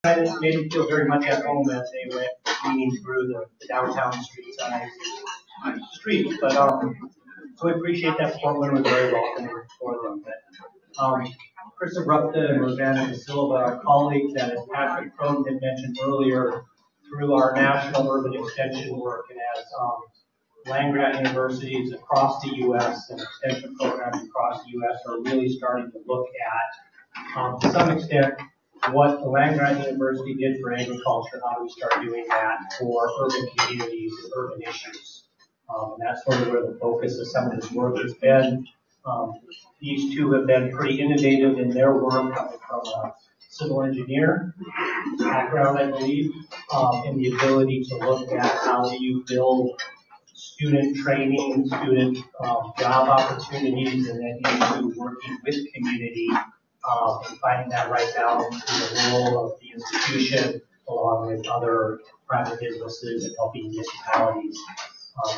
made me feel very much at home as they went leaning through the downtown streets. But so we appreciate that. Portland was very welcoming for them. Chris Obropta and Rosana and Silva, our colleagues, that as Patrick Crone had mentioned earlier, through our national urban extension work and as land-grant universities across the U.S. and extension programs across the U.S. are really starting to look at, to some extent, what the land-grant university did for agriculture. How do we start doing that for urban communities and urban issues? And that's sort of where the focus of some of this work has been. These two have been pretty innovative in their work, coming from a civil engineer background, I believe, and the ability to look at how do you build student training, student job opportunities, and then into working with community and finding that right balance in the role of the institution along with other private businesses and helping municipalities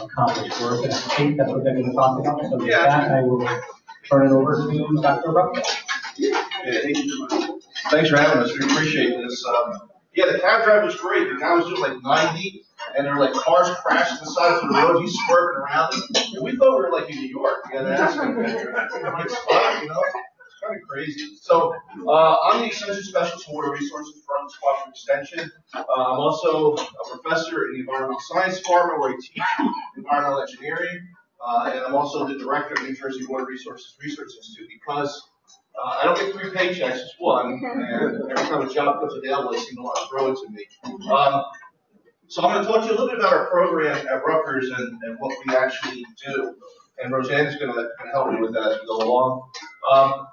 accomplish work. And I think that's what they're going to talk about. So with that, I will turn it over to Dr. Obropta. Thanks for having us. We appreciate this. Yeah, the cab drive was great. The guy was doing like 90, and there were like cars crashing the sides of the road. He's swerving around them. And we thought we were like in New York. We had to ask him, right spot, you know? It's kind of crazy. So I'm the extension specialist for water resources for Arms Cooperative Extension. I'm also a professor in the environmental science department where I teach environmental engineering. And I'm also the director of the New Jersey Water Resources Research Institute because I don't get 3 paychecks, it's one, and every time a job comes available, they seem to want to throw it to me. So I'm going to talk to you a little bit about our program at Rutgers and what we actually do. And Rosana's going to help me with that as we go along.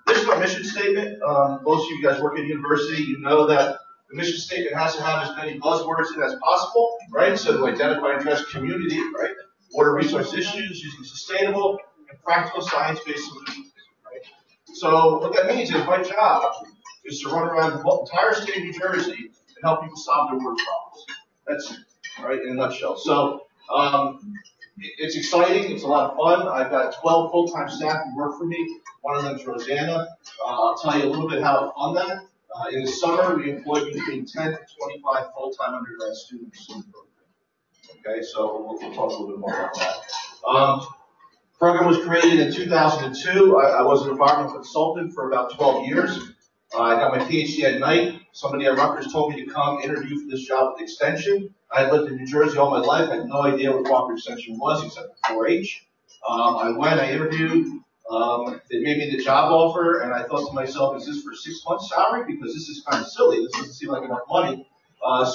This is our mission statement. Most of you guys work at university, you know that the mission statement has to have as many buzzwords in it as possible, right? So to identify and address community, right? Water resource issues using sustainable and practical science-based solutions. So what that means is my job is to run around the entire state of New Jersey and help people solve their water problems. That's it, right, in a nutshell. So it's exciting. It's a lot of fun. I've got 12 full-time staff who work for me. One of them is Rosana. I'll tell you a little bit how to fund that. In the summer, we employ between 10 to 25 full-time undergrad students in the program. Okay, so we'll talk a little bit more about that. The program was created in 2002. I was an environmental consultant for about 12 years. I got my PhD at night. Somebody at Rutgers told me to come interview for this job with Extension. I had lived in New Jersey all my life. I had no idea what cooperative extension was except 4-H. I went, I interviewed. They made me the job offer, and I thought to myself, is this for 6 months salary? Because this is kind of silly. This doesn't seem like enough money.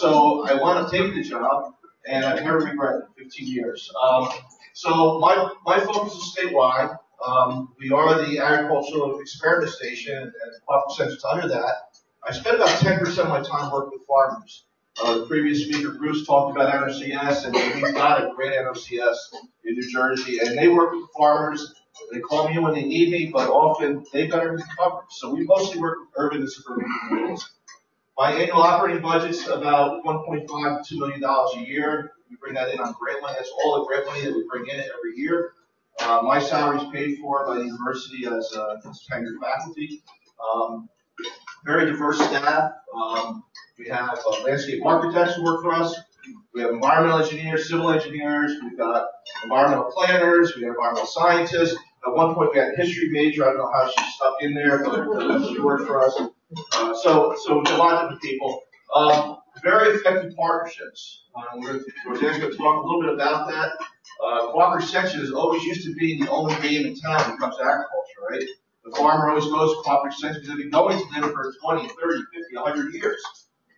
So I wound up taking the job, and I've never regretted it. 15 years. So my focus is statewide. We are the agricultural experiment station, and the cooperative centers under that. I spend about 10% of my time working with farmers. The previous speaker, Bruce, talked about NOCS, and we've got a great NOCS in New Jersey, and they work with farmers. They call me when they need me, but often they've got everything covered. So we mostly work with urban and suburban communities. My annual operating budget's about $1.5 to $2 million a year. We bring that in on grant money. That's all the grant money that we bring in every year. My salary is paid for by the university as tenured faculty. Very diverse staff. We have landscape architects who work for us. We have environmental engineers, civil engineers. We've got environmental planners. We have environmental scientists. At one point, we had a history major. I don't know how she stuck in there, but she worked for us. So a lot of different people. Very effective partnerships. Rosana's going to talk a little bit about that. Cooperative extension has always used to be the only game in town when it comes to agriculture, right? The farmer always goes to cooperative extension because they've been going to them for 20, 30, 50, 100 years.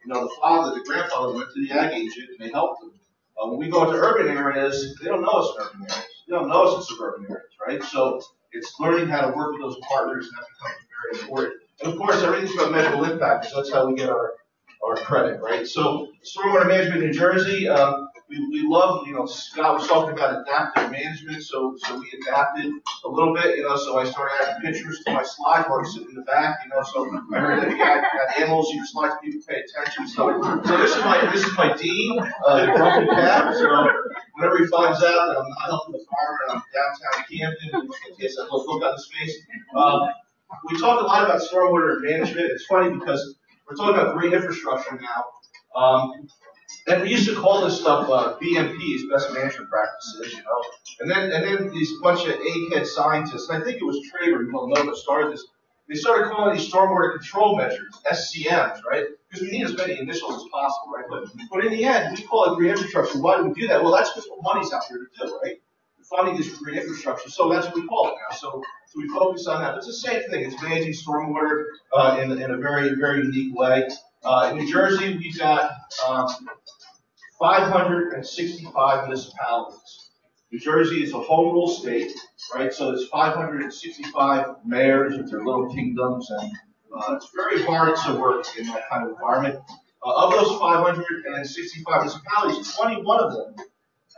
You know, the grandfather went to the ag agent and they helped them. When we go into urban areas, they don't know us in urban areas. They don't know us in suburban areas, right? So it's learning how to work with those partners, and that becomes very important. And of course, everything's about measurable impact, because that's how we get our credit, right? So stormwater management in New Jersey, we love, you know, Scott was talking about adaptive management, so we adapted a little bit, you know, so I started adding pictures to my slides while I was sitting in the back, you know, so I heard that you got animals in your slides, people pay attention, so this is my dean, the grumpy cat, so whenever he finds out that I'm not helping the farmer and I'm downtown Camden, he has that little look on his face. We talk a lot about stormwater management. It's funny because We're talking about green infrastructure now. And we used to call this stuff BMPs, best management practices, you know. And then these bunch of egghead scientists, and I think it was Traver, you will know that started this. They started calling these stormwater control measures, SCMs, right? Because we need as many initials as possible, right? But in the end, we call it green infrastructure. Why do we do that? Well, that's just what money's out there to do, right? Funding this green infrastructure. So that's what we call it now. So we focus on that. But it's the same thing. It's managing stormwater in a very, very unique way. In New Jersey, we've got 565 municipalities. New Jersey is a home rule state, right? So there's 565 mayors with their little kingdoms, and it's very hard to work in that kind of environment. Of those 565 municipalities, 21 of them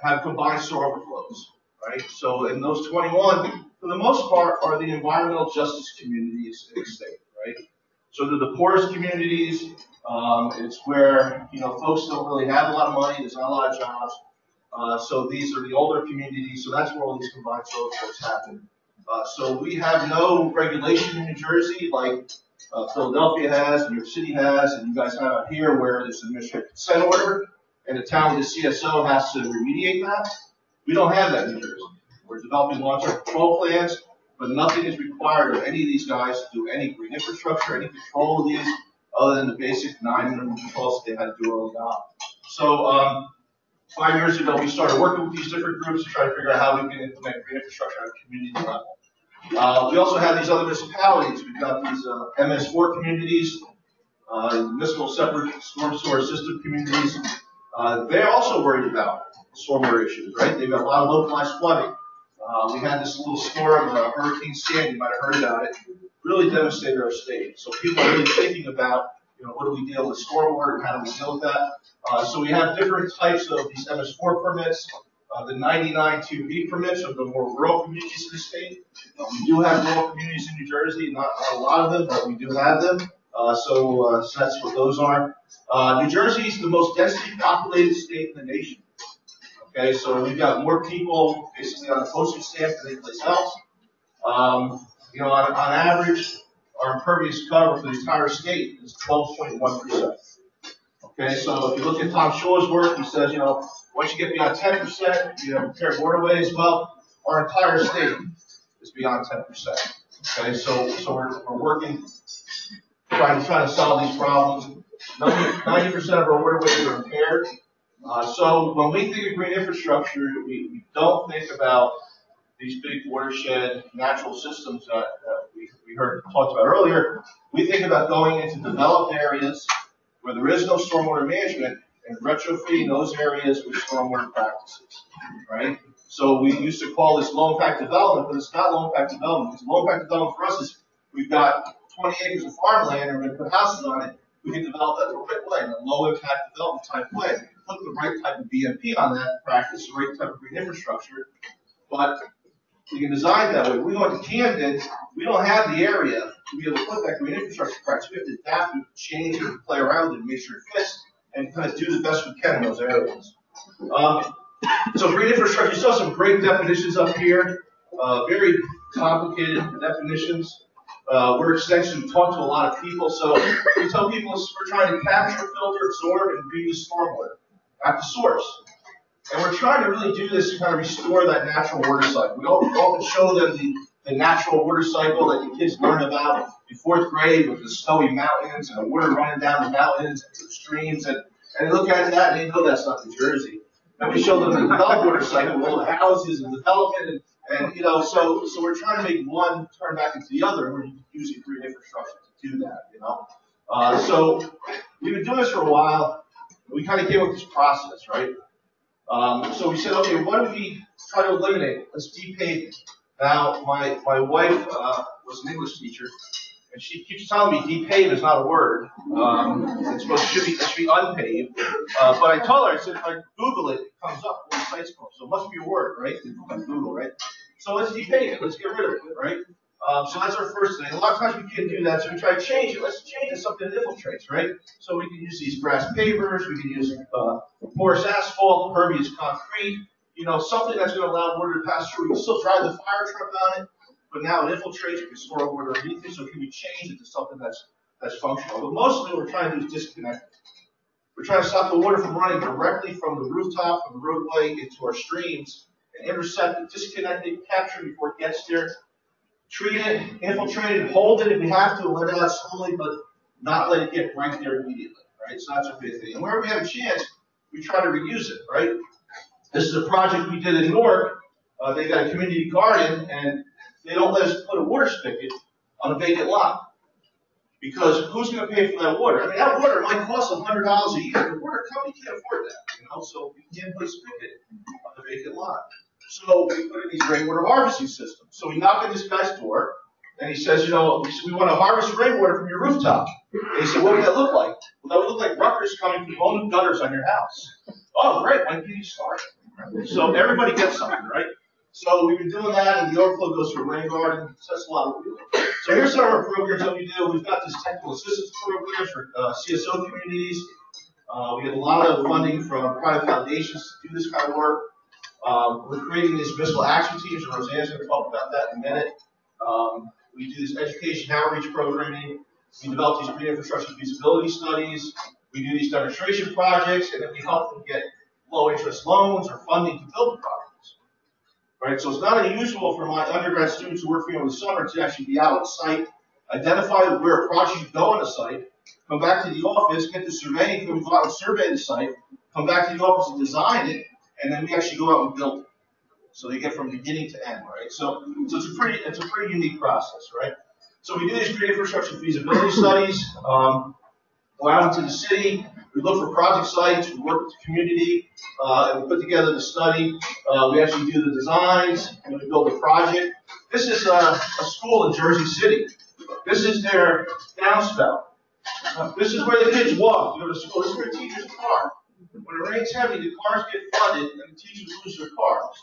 have combined store overflows, right? So in those 21, for the most part, are the environmental justice communities in the state, right? So they're the poorest communities. It's where, you know, folks don't really have a lot of money. There's not a lot of jobs. So these are the older communities. So that's where all these combined store overflows happen. So we have no regulation in New Jersey like Philadelphia has, New York City has, and you guys have out here where there's an administrative consent order, and the town with the CSO has to remediate that. We don't have that in New Jersey. We're developing long-term control plans, but nothing is required of any of these guys to do any green infrastructure, any control of these, other than the basic 9 minimum controls that they had to do early on. So 5 years ago, we started working with these different groups to try to figure out how we can implement green infrastructure at a community level. We also have these other municipalities. We've got these MS4 communities, municipal separate storm sewer system communities. They're also worried about stormwater issues, right? They've got a lot of localized flooding. We had this little storm, Hurricane Sandy, you might have heard about it, really devastated our state. So people are really thinking about, you know, what do we deal with stormwater and how do we deal with that? So we have different types of these MS4 permits. The 99 2B permits are the more rural communities in the state. We do have rural communities in New Jersey, not a lot of them, but we do have them. So that's what those are. New Jersey is the most densely populated state in the nation. Okay, so we've got more people basically on the postage stamp than any place else. You know, on average, our impervious cover for the entire state is 12.1%. Okay, so if you look at Tom Shaw's work, he says, you know, once you get beyond 10%, you have repaired waterways. Well, our entire state is beyond 10%. Okay, so we're working, trying to solve these problems. 90% of our waterways are impaired. So when we think of green infrastructure, we don't think about these big watershed natural systems that we heard talked about earlier. We think about going into developed areas where there is no stormwater management and retrofitting those areas with stormwater practices, right? So we used to call this low-impact development, but it's not low-impact development. Because low-impact development for us is we've got 20 acres of farmland and we're going to put houses on it. We can develop that the right way, in a low-impact development type way. Put the right type of BMP on that practice, the right type of green infrastructure, but we can design that way. When we go into Camden, we don't have the area to be able to put that green infrastructure practice. We have to adapt, we have to change it, play around with it, make sure it fits, and kind of do the best we can in those areas. So green infrastructure, you saw some great definitions up here, very complicated definitions. We're extension, we talk to a lot of people, so we tell people we're trying to capture, filter, absorb, and reuse stormwater at the source. And we're trying to really do this to kind of restore that natural water cycle. We often show them the natural water cycle that the kids learn about in 4th grade with the snowy mountains and the water running down the mountains into the streams. And they look at that and they know that's not New Jersey. And we show them the developed water cycle with all the houses and development. And you know, so we're trying to make one turn back into the other, and we're using green infrastructure to do that, you know. So we've been doing this for a while. We kind of came up with this process, right? So we said, okay, what do we try to eliminate? Let's depave. Now, my wife was an English teacher, and she keeps telling me depave is not a word. It should be unpaved. But I told her, I said, if I Google it, it comes up when the sites come up. So it must be a word, right? On Google, right? So let's depave it. Let's get rid of it, right? So that's our first thing. A lot of times we can't do that, so we try to change it. Let's change it to something that infiltrates, right? So we can use these grass pavers, we can use porous asphalt, impervious concrete, you know, something that's going to allow water to pass through. We can still drive the fire truck on it, but now it infiltrates, we can store water underneath it, so can we change it to something that's that's functional. But mostly what we're trying to do is disconnect it. We're trying to stop the water from running directly from the rooftop, from the roadway into our streams, and intercept it, disconnect it, capture it before it gets there, treat it, infiltrate it, hold it if we have to, let it out slowly, but not let it get right there immediately, right? So that's a big thing. And wherever we have a chance, we try to reuse it, right? This is a project we did in Newark. They got a community garden, and they don't let us put a water spigot on a vacant lot. Because who's going to pay for that water? I mean, that water might cost $100 a year. The water company can't afford that, you know, so we can't put a spigot on the vacant lot. So we put in these rainwater harvesting systems. So we knock on this guy's door, and he says, you know, we want to harvest rainwater from your rooftop. And he said, what would that look like? Well, that would look like Rutgers coming from all new gutters on your house. Oh, great, when can you start? So everybody gets something, right? So we've been doing that, and the overflow goes to a rain garden. So that's a lot of what we do. So here's some of our programs that we do. We've got this technical assistance program for CSO communities. We get a lot of funding from private foundations to do this kind of work. We're creating these municipal action teams, and Rosana's going to talk about that in a minute. We do this education outreach programming. We develop these green infrastructure feasibility studies. We do these demonstration projects, and then we help them get low-interest loans or funding to build the projects. Right, so it's not unusual for my undergrad students who work for me over the summer to actually be out on site, identify where a project should go on the site, come back to the office, get the surveying, go out and survey the site, come back to the office and design it, and then we actually go out and build it. So they get from beginning to end, right? So it's a pretty unique process, right? So we do these green infrastructure feasibility studies, go out into the city, we look for project sites, we work with the community, and we put together the study. We actually do the designs, and we build the project. This is a school in Jersey City. This is their downspout. This is where the kids walk to go to school. This is where teachers park. When it rains heavy, the cars get flooded, and the teachers lose their cars,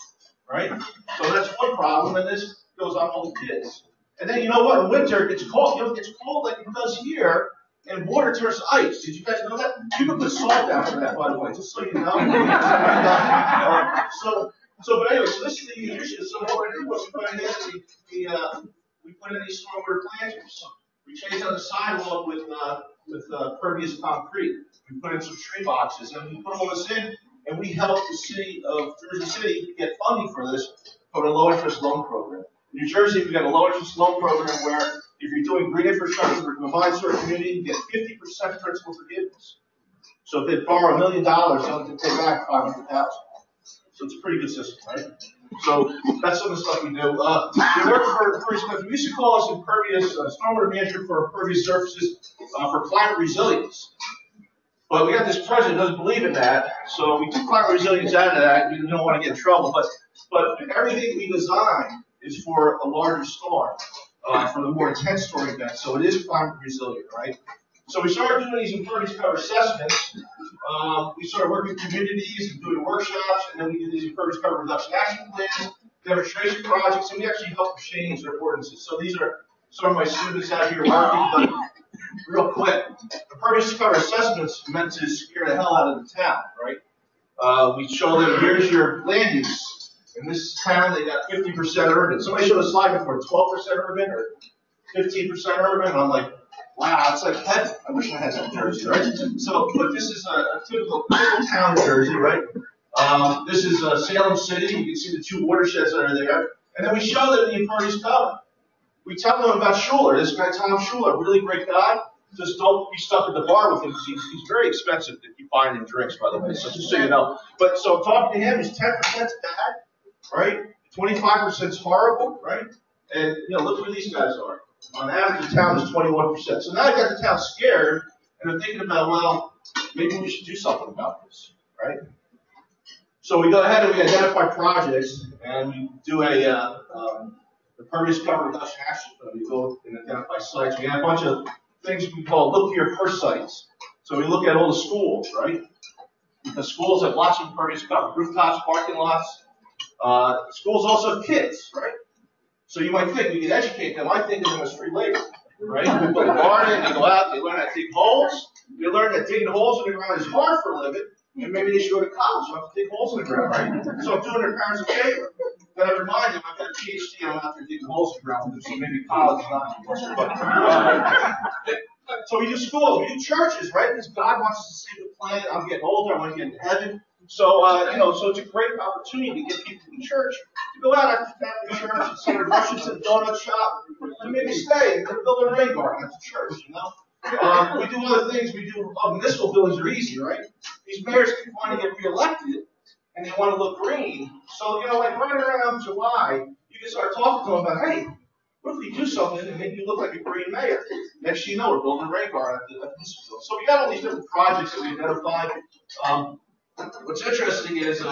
right? So that's one problem, and this goes on all the kids. And then you know what? In winter, it's cold. You know, it's cold like it does here. And water turns to ice. Did you guys know that? You can put salt down for that, by the way, just so you know. But anyway, so this is the issue. So what we're doing is we put in these stormwater planters. We change out the sidewalk with pervious concrete. We put in some tree boxes, and we put all this in, and we help the city of Jersey City get funding for this from a low-interest loan program. In New Jersey, we've got a low-interest loan program where if you're doing green infrastructure for a combined sewer community, you get 50% principal forgiveness. So if they borrow $1 million, they'll have to pay back $500,000. So it's a pretty good system, right? So that's some of the stuff we do. We work for Impervious. We used to call us Impervious, stormwater management for impervious surfaces for climate resilience. But we got this president who doesn't believe in that, so we took climate resilience out of that. We don't want to get in trouble, but everything we design is for a larger storm. For the more intense storm events, so it is climate resilient, right? So we started doing these impervious cover assessments. We started working with communities and doing workshops, and then we do these impervious cover reduction action plans, demonstration projects, and we actually help them change their ordinances. So these are some of my students out here working, but real quick. Impervious cover assessments meant to scare the hell out of the town, right? We show them, here's your land use. In this town, they got 50% urban. Somebody showed a slide before, 12% urban or 15% urban. And I'm like, wow, it's like heaven. I wish I had that in Jersey, right? So, but this is a typical town in Jersey, right? This is Salem City. You can see the two watersheds that are there. And then we show them the impervious cover. We tell them about Schuler. This guy, Tom Schuler, really great guy. Just don't be stuck at the bar with him because he's very expensive to keep buying him drinks, by the way, so just so you know. But so talking to him, he's 10% bad. Right? 25% is horrible, right? And you know, look where these guys are. On average, the town is 21%. So now I got the town scared, and they're thinking about, well, maybe we should do something about this, right? So we go ahead and we identify projects, and we do a impervious cover reduction action plan. We go and identify sites. We have a bunch of things we call look here first sites. So we look at all the schools, right? Because schools have lots of impervious cover, rooftops, parking lots. Schools also have kids, right? So you might think we can educate them. I think of them as free labor, right? We put a garden, they go out, they learn how to dig holes. They learn that digging holes in the ground is hard for a living, and maybe they should go to college. You have to dig holes in the ground, right? So I'm doing their parents a favor. Then I remind them I've got a PhD, I'm out there digging holes in the ground with them, so maybe college is not important. So we do schools, we do churches, right? Because God wants us to save the planet. I'm getting older, I want to get into heaven. So, so it's a great opportunity to get people in church to go out after family church instead of rushing to the donut shop to maybe stay and build a rain garden at the church, We do other things. We do municipal buildings are easy, right? These mayors want to get reelected and they want to look green. So, like right around July, you can start talking to them about, hey, what if we do something and make you look like a green mayor? Next thing you know, we're building a rain garden at the municipal. So we got all these different projects that we identified. What's interesting is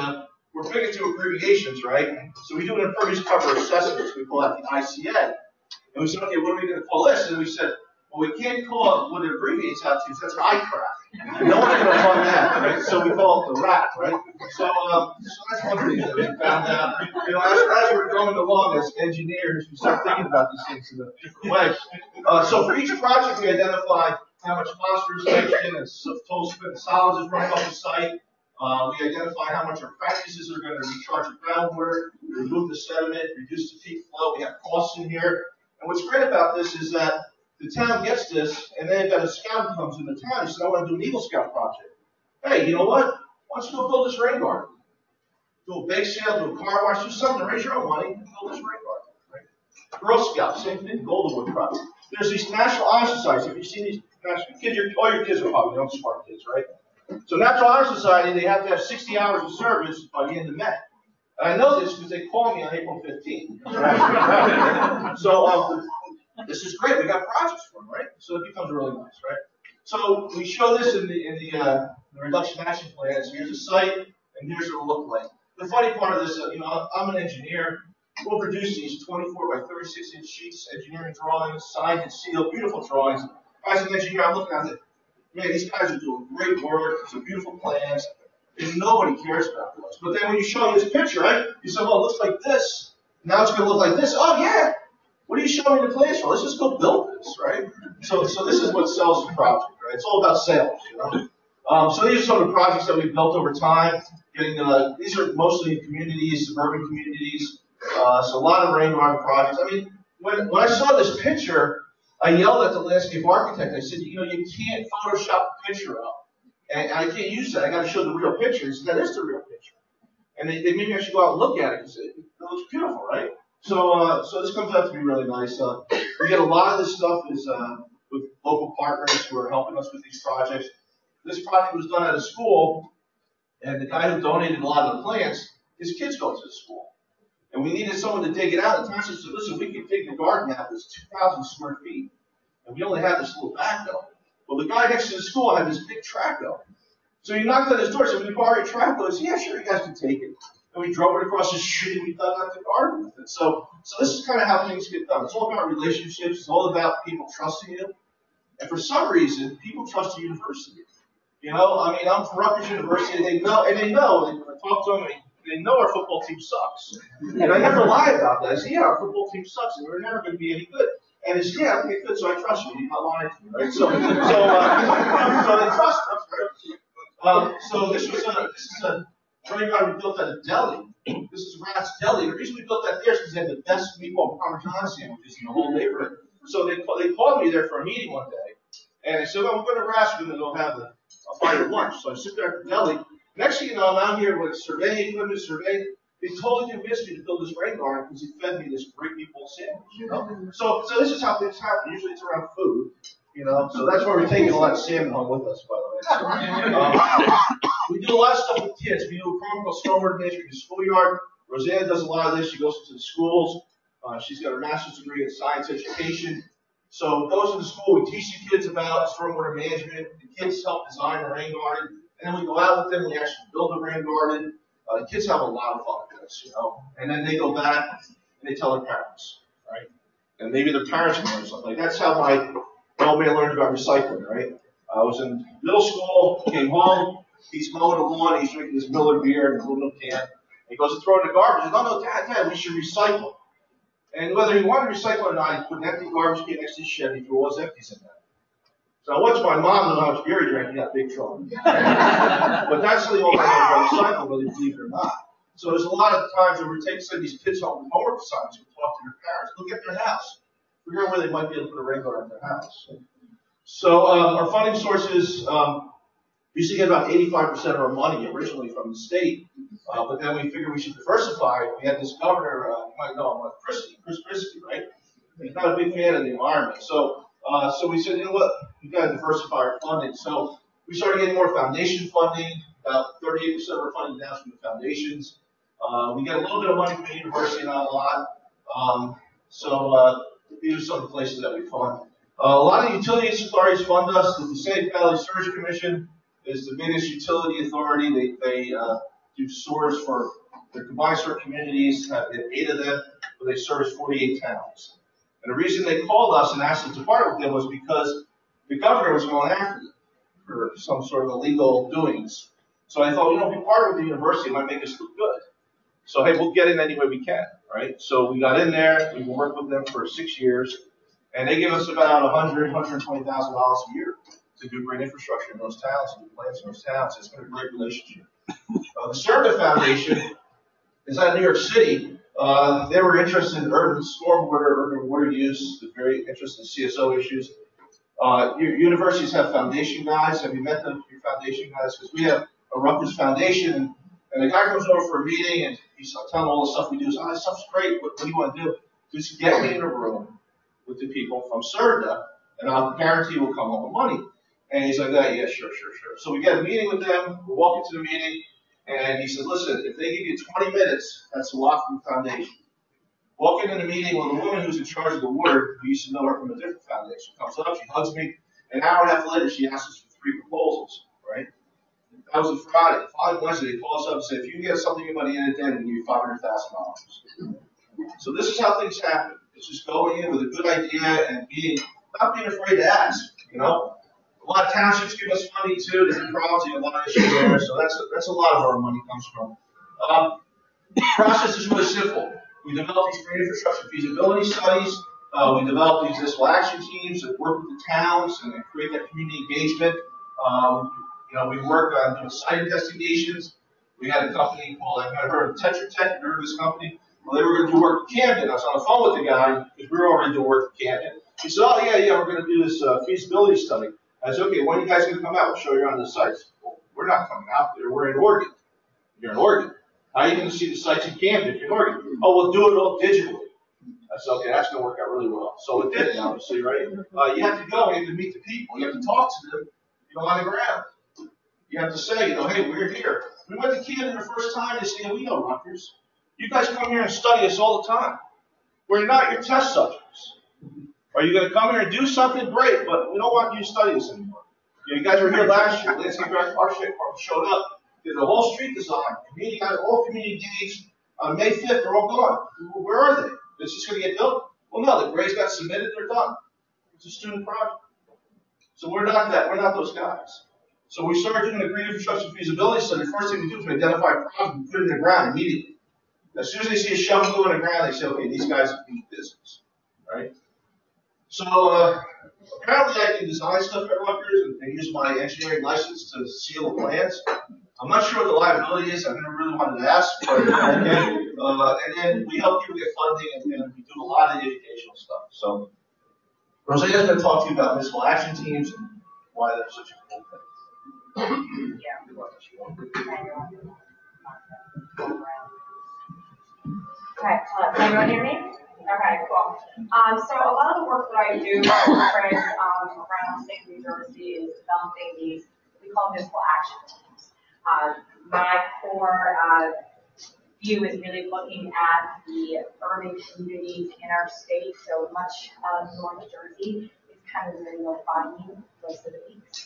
we're big into abbreviations, right? So we do an impervious cover assessment. We call that the ICA. And we said, okay, what are we going to call this? And we said, well, we can't call it what it abbreviates out to, because that's eye crack. No one's going to fund that, right? So we call it the RAT, right? So that's one thing that we found out. As we're going along as engineers, we start thinking about these things in a different way. So for each project, we identify how much phosphorus, nitrogen, and total spent solids is running off the site. We identify how much our practices are going to recharge the groundwater, remove the sediment, reduce the peak flow. We have costs in here. And what's great about this is that the town gets this, and then a scout comes in the town and says, I want to do an Eagle Scout project. Hey, you know what? Why don't you go build this rain garden? Do a bake sale, do a car wash, do something, raise your own money, and build this rain garden. Right? Girl Scouts, same thing, Goldenwood project. There's these National Honor Societies. Have you seen these national kids? All your kids are probably young, smart kids, right? So National Honor Society, they have to have 60 hours of service by the end of May. And I know this because they called me on April 15th. So this is great. We got projects for them, right? So it becomes really nice, right? So we show this in the reduction action plan. So here's a site, and here's what it'll look like. The funny part of this, I'm an engineer. We'll produce these 24 by 36-inch sheets, engineering drawings, signed and sealed, beautiful drawings. As an engineer, I'm looking at it. Man, these guys are doing great work. It's a beautiful plans. And nobody cares about those. But then when you show this picture, right, you say, well, it looks like this. Now it's going to look like this. Oh, yeah. What are you showing me the plans for? Let's just go build this, right? So this is what sells the project, right? It's all about sales, So these are some of the projects that we've built over time. These are mostly communities, suburban communities. So a lot of rain garden projects. I mean, when I saw this picture, I yelled at the landscape architect. I said, you can't Photoshop the picture up. And I can't use that. I got to show the real picture. He said, that is the real picture. And they maybe I should go out and look at it because it looks beautiful, right? So this comes out to be really nice. We get a lot of this stuff is with local partners who are helping us with these projects. This project was done at a school, and the guy who donated a lot of the plants, his kids go to the school. And we needed someone to dig it out. And Thompson said, listen, we can dig the garden out. It's 2,000 square feet. And we only have this little backhoe. Well, the guy next to the school had this big track though. So he knocked on his door and said, "Can we borrow your track?" He said, "Yeah, sure, you guys can take it." And we drove it across the street and we dug out the garden with it. So this is kind of how things get done. It's all about relationships. It's all about people trusting you. And for some reason, people trust the university. I'm from Rutgers University, and they know, when I talk to them, they know our football team sucks. And I never lie about that. I say, yeah, our football team sucks, and we're never going to be any good. And it's, yeah, okay, good, so I trust you. You're not lying to me, right? So they trust us, right? So this is a rain garden we built at a deli. This is Rat's Deli. The reason we built that there is because they had the best meatball Parmesan sandwiches in the whole neighborhood. So they called me there for a meeting one day, and they said, well, we're going to Rat's, we're going to go have a fire lunch. So I sit there at the deli. Next thing you know, I'm out here with surveying equipment, They totally convinced me to build this rain garden because he fed me this great meatball sandwich, So this is how things happen. Usually it's around food, So that's why we're taking a lot of salmon home with us, by the way. We do a lot of stuff with kids. We do a program called Stormwater Management in Schoolyard. Rosana does a lot of this. She goes into the schools. She's got her master's degree in science education. So goes to the school. We teach the kids about stormwater management. The kids help design the rain garden. And then we go out with them. We actually build a rain garden. The kids have a lot of fun with this, And then they go back and they tell their parents, right? And maybe their parents can learn something. That's how my old man learned about recycling, right? I was in middle school, came home, he's mowing the lawn, he's drinking his Miller beer in his little can. And he goes to throw it in the garbage. He goes, "Oh, no, Dad, we should recycle." And whether he wanted to recycle or not, he put an empty garbage can next to his shed and he threw all his empties in there. So once my mom knew how much beer he drank, he got big trouble. But that's the only way to recycle, whether you believe it or not. So there's a lot of times where we send these kids home with homework assignments. We talk to their parents, look at their house, figure out where they might be able to put a rain garden in their house. So our funding sources, we used to get about 85% of our money originally from the state, but then we figured we should diversify. We had this governor, you might know him, Chris Christie, right? He's not a big fan of the environment. So we said, you know what, we've got to diversify our funding. So we started getting more foundation funding. About 38% of our funding now is from the foundations. We get a little bit of money from the university, not a lot. These are some of the places that we fund. A lot of the utility authorities fund us. The Passaic Valley Sewage Commission is the biggest utility authority. They do sewers for their combined sewer communities. They have 8 of them, but they service 48 towns. And the reason they called us and asked us to partner with them was because the governor was going after them for some sort of illegal doings. So I thought, if we partner with the university, it might make us look good. So, hey, we'll get in any way we can, right? So we got in there. We've been working with them for 6 years. And they give us about $120,000 a year to do great infrastructure in those towns and do plans in those towns. It's been a great relationship. The Silva Foundation is out of New York City. They were interested in urban stormwater, urban water use. They're very interested in CSO issues. Your universities have foundation guys. Have you met your foundation guys? Because we have a Rutgers Foundation, and the guy comes over for a meeting, and he's telling all the stuff we do. He's, this stuff's great. What do you want to do? Just get me in a room with the people from CERDA, and I'll guarantee we'll come home with money. And he's like, yeah, sure. So we get a meeting with them. We're walking to the meeting, and he said, listen, if they give you 20 minutes, that's a lot from the foundation. Walking in the meeting with a woman who's in charge of the water, who used to know her from a different foundation, comes up, she hugs me. An hour and a half later, she asks us for 3 proposals, right? That was a Friday. Following Wednesday, they call us up and say, if you can get something in by the end of the day, we'll give you $500,000. So this is how things happen. It's just going in with a good idea and not being afraid to ask, A lot of townships give us money too. There's problems, a lot of issues there. So that's a lot of our money comes from. The process is really simple. We develop these green infrastructure feasibility studies. We develop these municipal action teams that work with the towns and create that community engagement. We work on doing site investigations. We had a company called, I might have heard of Tetra Tech. You heard of this company? Well, they were going to do work in Camden. I was on the phone with the guy because we were already doing work in Camden. He said, oh, yeah, we're going to do this feasibility study. I said, okay, when are you guys going to come out? We'll show you around the sites. Well, we're not coming out there. We're in Oregon. You're in Oregon. How are you going to see the sites in Camden if you're in Oregon? Oh, we'll do it all digitally. I said, okay, that's going to work out really well. So it did, obviously, right? You have to go. You have to meet the people. You have to talk to them, on the ground. You have to say, hey, we're here. We went to Camden the first time. They said, we know Rutgers. You guys come here and study us all the time. We're not your test subjects. Are you going to come here and do something? Great, but we don't want you to study this anymore. You guys were here last year. Landscape architect department showed up, did the whole street design. Community got all community engaged. On May 5th, they're all gone. Where are they? It's just going to get built? Well, no, the grades got submitted. They're done. It's a student project. So we're not that. We're not those guys. So we started doing a green infrastructure feasibility study. The first thing we do is we identify a problem and put it in the ground immediately. As soon as they see a shovel go in the ground, they say, okay, these guys need business, right? So apparently I can design stuff at Rutgers and use my engineering license to seal the plans. I'm not sure what the liability is. I've never really wanted to ask, but okay. And then we help people get funding, and we do a lot of educational stuff. So Rosana's going to talk to you about municipal action teams and why they're such a cool thing. Okay, can everyone hear me? Okay, cool. So a lot of the work that I do around state New Jersey is developing these, we call municipal action teams. My core view is really looking at the urban communities in our state. So much of North Jersey is kind of where you'll find me most of the weeks.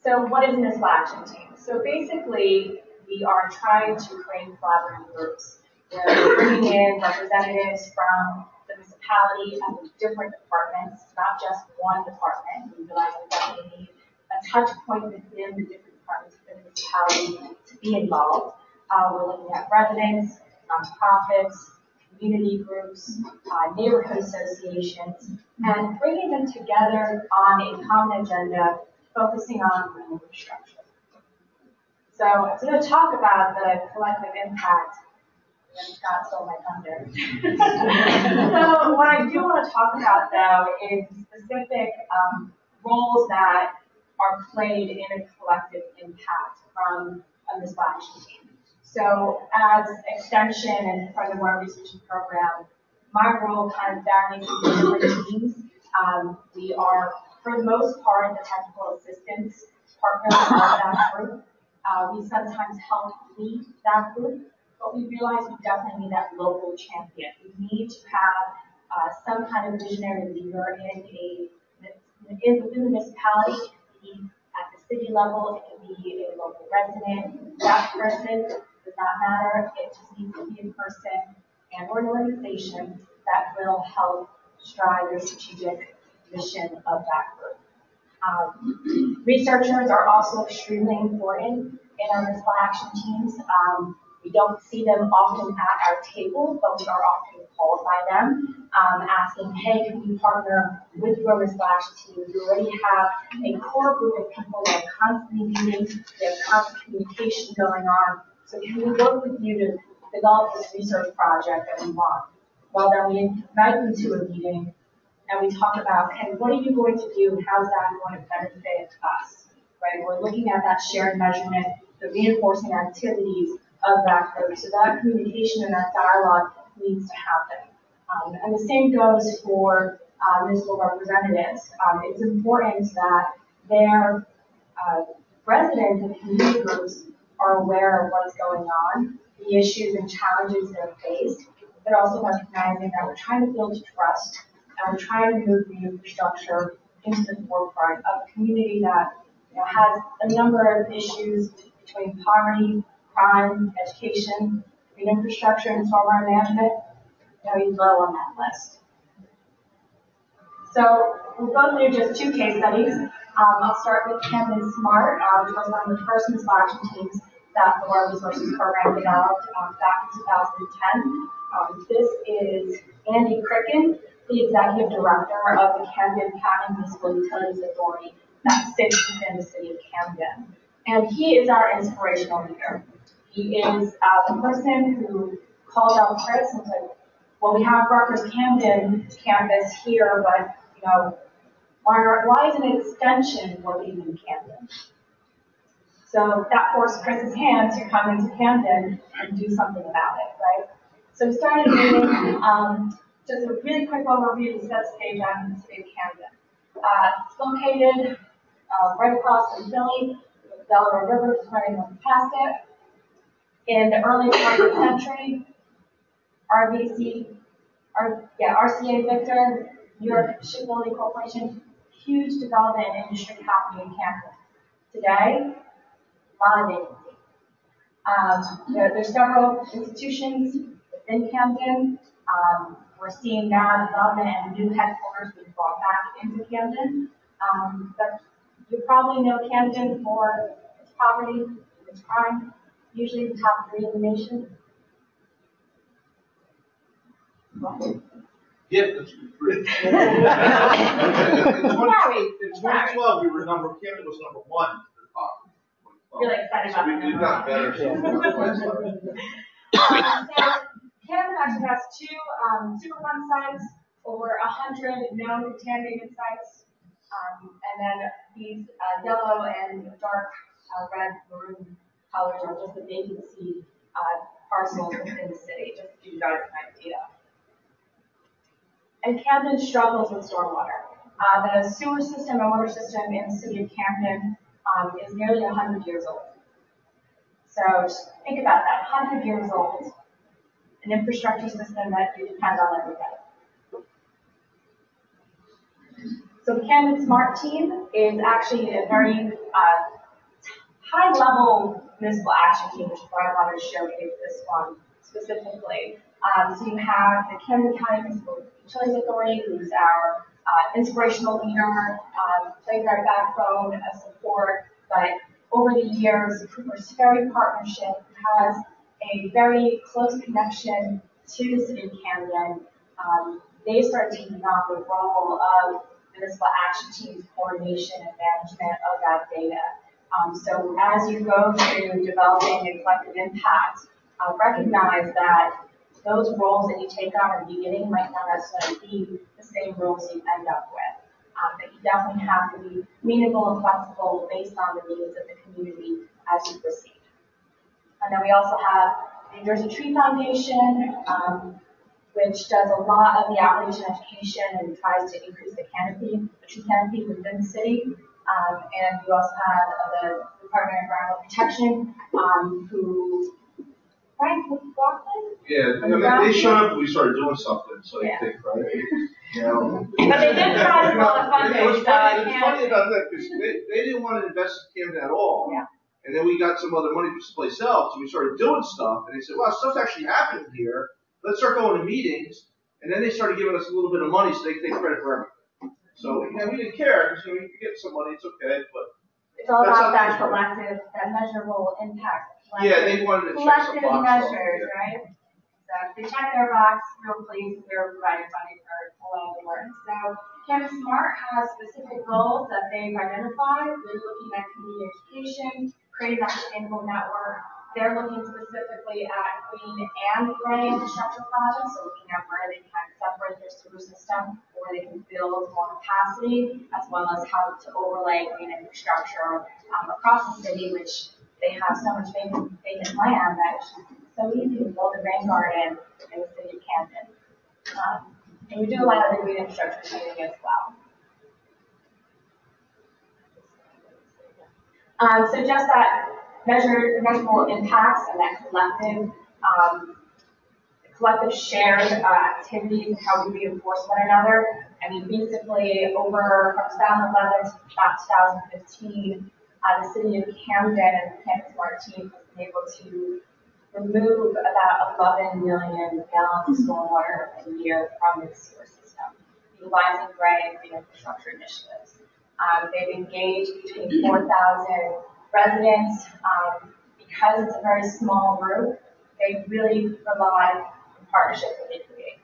So what is a municipal action team? So basically, we are trying to create collaborative groups. We're bringing in representatives from the municipality and the different departments, not just one department. We realize we definitely need a touch point within the different departments of the municipality to be involved. We're looking at residents, nonprofits, community groups, neighborhood associations, and bringing them together on a common agenda, focusing on green infrastructure. So I'm going to talk about the collective impact And Scott stole my thunder. So what I do want to talk about, though, is specific roles that are played in a collective impact from a municipal action team. So as extension and from the water research program, my role kind of varies in different teams. We are, for the most part, the technical assistance partner of that group. We sometimes help lead that group, but we realize we definitely need that local champion. We need to have some kind of visionary leader within the municipality. It can be at the city level, it can be a local resident. That person does not matter. It just needs to be a person and or an organization that will help drive the strategic mission of that group. Researchers are also extremely important in our municipal action teams. We don't see them often at our table, but we are often called by them, asking, hey, can we partner with your municipal action team? You already have a core group of people that are constantly meeting, we have constant communication going on, so can we work with you to develop this research project that we want? Well, then we invite them to a meeting, and we talk about, okay, what are you going to do, and how's that going to benefit us, right? We're looking at that shared measurement, the reinforcing activities of that group. So that communication and that dialogue needs to happen. And the same goes for municipal representatives. It's important that their residents and community groups are aware of what's going on, the issues and challenges they're faced, but also recognizing that we're trying to build trust and we're trying to move the infrastructure into the forefront of a community that has a number of issues between poverty, crime, education, green infrastructure, and stormwater management. Very low on that list. So we'll go through just two case studies. I'll start with Camden Smart, which was one of the first municipal action teams that the Water Resources Program developed back in 2010. This is Andy Cricken, the Executive Director of the Camden County Municipal Utilities Authority that sits within the city of Camden. And he is our inspirational leader. He is the person who called out Chris and said, well, we have Rutgers Camden campus here, but, why isn't an extension working in Camden? So that forced Chris's hand to come into Camden and do something about it, right? So we started meeting, just a really quick overview to set the stage on the city of Camden. It's located right across from Philly, with the Delaware River just running past it. In the early 20th century, RCA Victor, New York Shipbuilding Corporation, huge development and industry happening in Camden. Today, a lot of vacancy. There's several institutions within Camden. We're seeing now development and new headquarters being brought back into Camden. But you probably know Camden for its poverty, its crime, usually the top 3 in the nation. Yeah, that's great. In 2012, we were Camden was number 1 in poverty. Really excited about that. We've gotten better. So Camden actually has 2 Superfund sites, over 100 known contaminated sites, and then these yellow and dark red maroon colors are just the vacancy parcels within the city, just to give you guys an idea. And Camden struggles with stormwater. The sewer system and water system in the city of Camden is nearly 100 years old. So just think about that, 100 years old, an infrastructure system that you depend on every day. So the Camden Smart team is actually a very high-level municipal action team, which is why I wanted to showcase this one specifically. So you have the Camden County Municipal Utilities Authority, who's our inspirational leader, plays our backbone of support, but over the years, Cooper's Ferry Partnership has a very close connection to the city of Camden. They started taking on the role of municipal action team's coordination and management of that data. So as you go through developing a collective impact, recognize that those roles that you take on in the beginning might not necessarily be the same roles you end up with. That you definitely have to be meaningful and flexible based on the needs of the community as you proceed. And then we also have the New Jersey Tree Foundation, which does a lot of the outreach and education and tries to increase the tree canopy within the city. And we also have the Department of Environmental Protection, who, right, Blockman? Yeah, I mean, they showed up and we started doing something, so they think, right? You know. But they did try to pull the funding. It was funny about that because they didn't want to invest in Camden at all. Yeah. And then we got some other money from someplace else, and we started doing stuff, and they said, wow, stuff's actually happening here. Let's start going to meetings. And then they started giving us a little bit of money so they could take credit for everything. So we didn't care because we could get some money, it's okay, but it's all about that collective, that measurable impact. Yeah, they wanted to check some collective boxes. measures, right? So they check their box, real pleased, we're providing funding for all the work. So Camden Smart has specific goals that they've identified. They're looking at community education, creating that sustainable network. They're looking specifically at green and gray infrastructure projects, so looking at where they can separate their sewer system, where they can build more capacity, as well as how to overlay green infrastructure across the city, which they have so much vacant land that it's so easy to build a rain garden in the city of Camden. And we do a lot of the green infrastructure training as well. So just that measurable impacts and that collective shared activities and how we reinforce one another. I mean, basically, from 2011 to about 2015, the city of Camden and the Camden Smart team has been able to remove about 11 million gallons of stormwater a year from its sewer system, utilizing gray and green infrastructure initiatives. They've engaged between 4,000 residents. Because it's a very small group, they really rely on partnerships that they create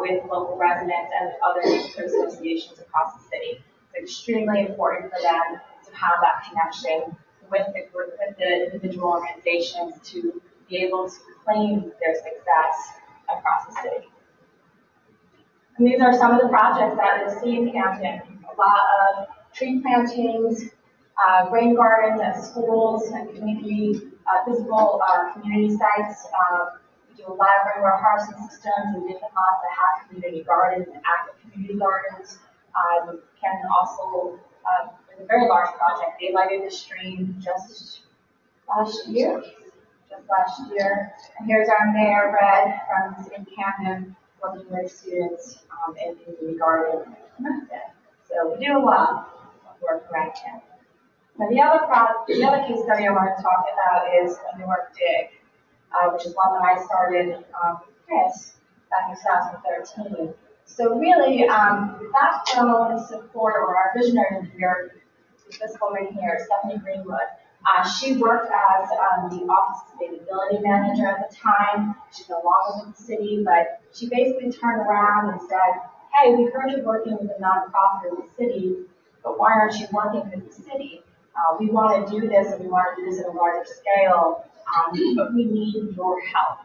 with local residents and other neighborhood associations across the city. It's extremely important for them to have that connection with the group, with the individual organizations to be able to claim their success across the city. And these are some of the projects that you'll see in Camden. A lot of tree plantings, rain gardens at schools and community, visible community sites. We do a lot of rainwater harvesting systems and different lots that have community gardens and active community gardens. Camden also, with a very large project, they lighted the stream just last year. And here's our mayor, Red, from the city of Camden, working with students in community garden. So we do a lot of work around Camden. Now the other case study I want to talk about is Newark DIG, which is one that I started back in 2013. So really, that's grown support, or our visionary engineer, this woman here, Stephanie Greenwood. She worked as the Office of Sustainability Manager at the time. She's no longer with the city, but she basically turned around and said, hey, we heard you're working with a nonprofit in the city, but why aren't you working with the city? We want to do this, and we want to do this at a larger scale, but we need your help.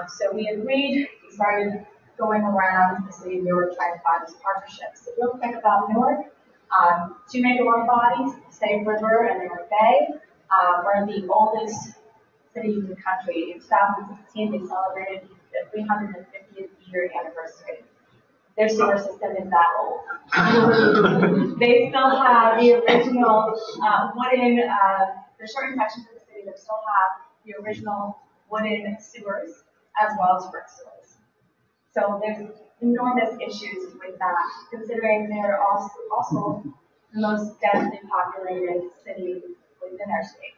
So we agreed. We started going around the city of Newark trying to find these partnerships. So real quick about Newark, two major water bodies, Save River and Newark Bay. We're the oldest cities in the country. In 2016, they celebrated the 350th year anniversary. Their sewer system is that old. They still have the original wooden, there's certain sections of the city that still have the original wooden sewers as well as brick sewers. So there's enormous issues with that, considering they're also the most densely populated city within our state.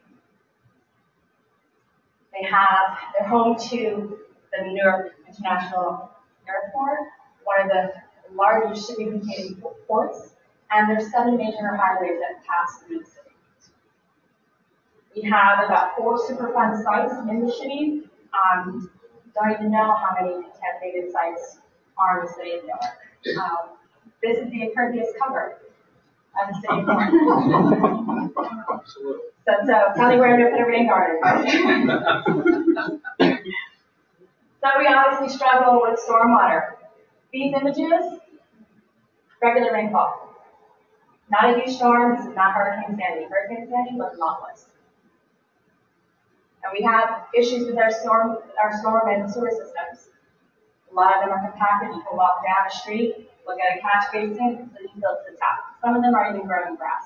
They're home to the Newark International Airport, one of the largest shipping-containing ports, and there's 7 major highways that pass through the city. We have about 4 Superfund sites in the city. Don't even know how many contaminated sites are in the city of Newark. This is the Impervious cover of the city of Newark. So tell me where I'm going to put a rain garden. So we obviously struggle with stormwater. These images, regular rainfall. Not a huge storm, this is not Hurricane Sandy. Hurricane Sandy was a lot worse. And we have issues with our storm and sewer systems. A lot of them are compacted. You can walk down a street, look at a catch basin, completely filled to the top. Some of them are even growing grass.